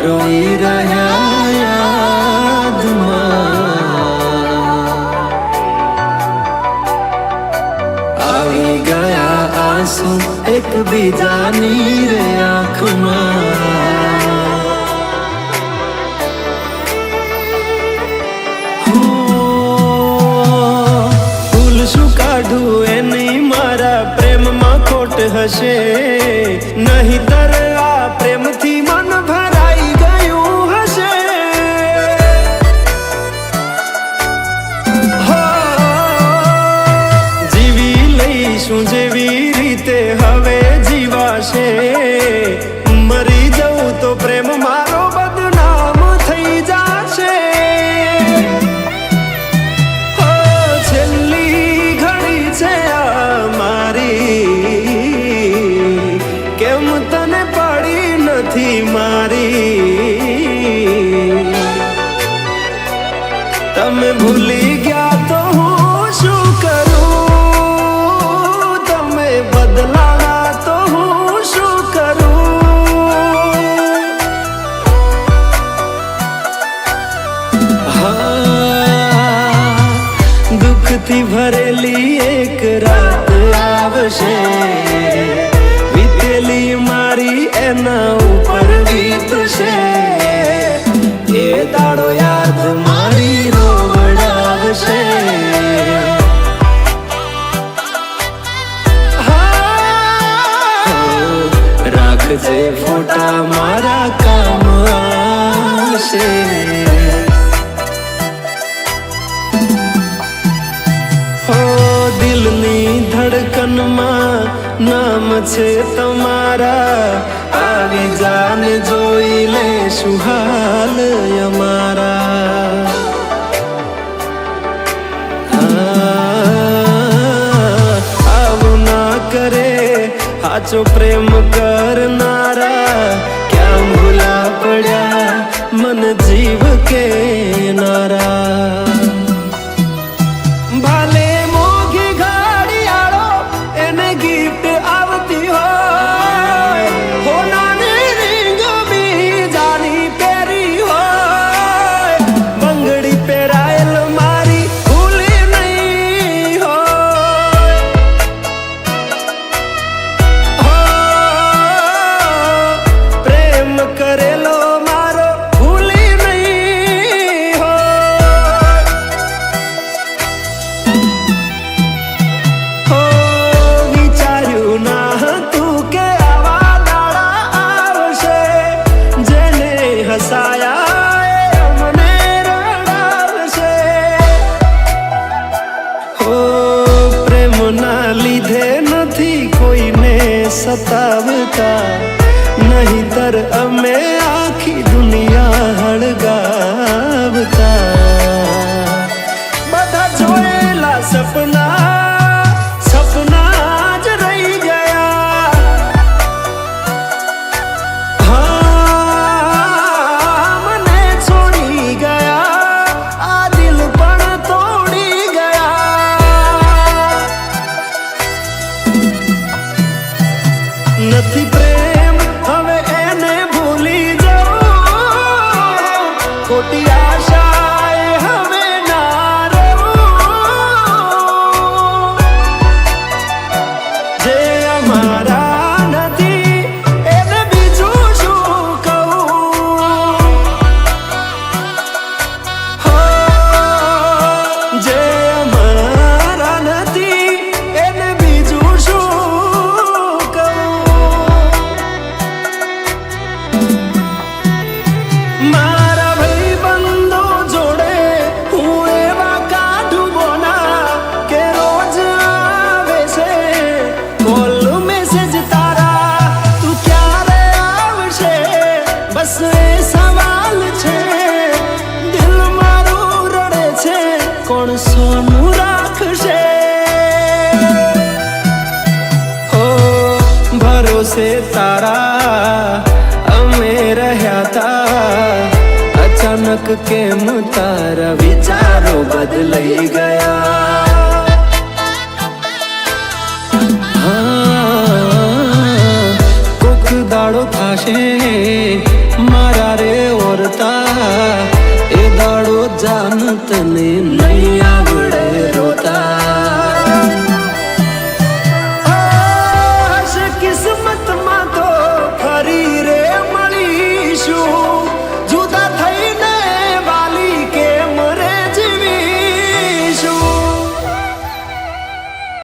રોઈ રહ્યા યાદમાં આવી ગયા આંસુ એકબીજાની રે આંખમાં ભૂલ શું કાઢું એની મારા પ્રેમમાં ખોટ હશે નહીંતર આ પ્રેમથી મન ભરાઈ ગયું હશે જીવી લઈશું જેવી રીતે હવે જીવાશે મરી જવું તો પ્રેમ મારો બદનામ થઈ જશે છેલ્લી ઘડી છે આ મારી કેમ તને પડી નથી મારી તમે ભૂલી ગયા તો હું શું કરું તમે બદલાણા તો હું શું કરું હા દુઃખથી ભરેલી એક રાત આવશે વીતેલી મારી એના ઉપર વીતશે એ દાડો યાદ મારી રોવડાવશે રાખજે ફોટા મારા કામ આવશે દિલની ધડકનમાં નામ છે તમારા આવી જાન જોઈ લેશું હાલ અમારા આવું ના કરે સાચો પ્રેમ કરનારા ક્યાં ભૂલા પડ્યા મન જીવ કે નારા ભાલે મોઘી ઘડિયાળો એને ગિફ્ટ આવતી હોય હોનાની રીંગ બીજાની પહેરી હોય બંગડી પહેરાયેલ મારી ભૂલી નહીં હોય પ્રેમ કરેલો મારો ભૂલી નહીં હોય વિચાર્યું ના હતું કે આવા દાડા આવશે જેને હસાયા એ અમને રડાવશે હો પ્રેમના લીધે નથી કોઈને સતાવતા નહીંતર અમે આખી દુનિયા હળગાવતા બધા જોયેલા સપના જ રહી ગયા હા મને છોડી ગયા આ દિલ પણ તોડી ગયા નથી પ્રેમ હવે એને ભૂલી જાઉં ખોટી આશાએ હવે ના રહું જે અમારા નથી એને બીજું શું કહું હો જે અમારા નથી એને બીજું શું કહું મારા ભાઈબંધો જોડે હું એવા કાઢું બોના કે રોજ આવે છે કોલ મેસેજ તારા તું ક્યારે આવશે બસ એ સવાલ છે દિલ મારું રડે છે કોણ સોનું રાખશે હો ભરોસે તારા અમે રહ્યા તા અચાનક કેમ તારા વિચારો બદલાઈ ગયા હા કોક દાડો થાશે મારા રે તને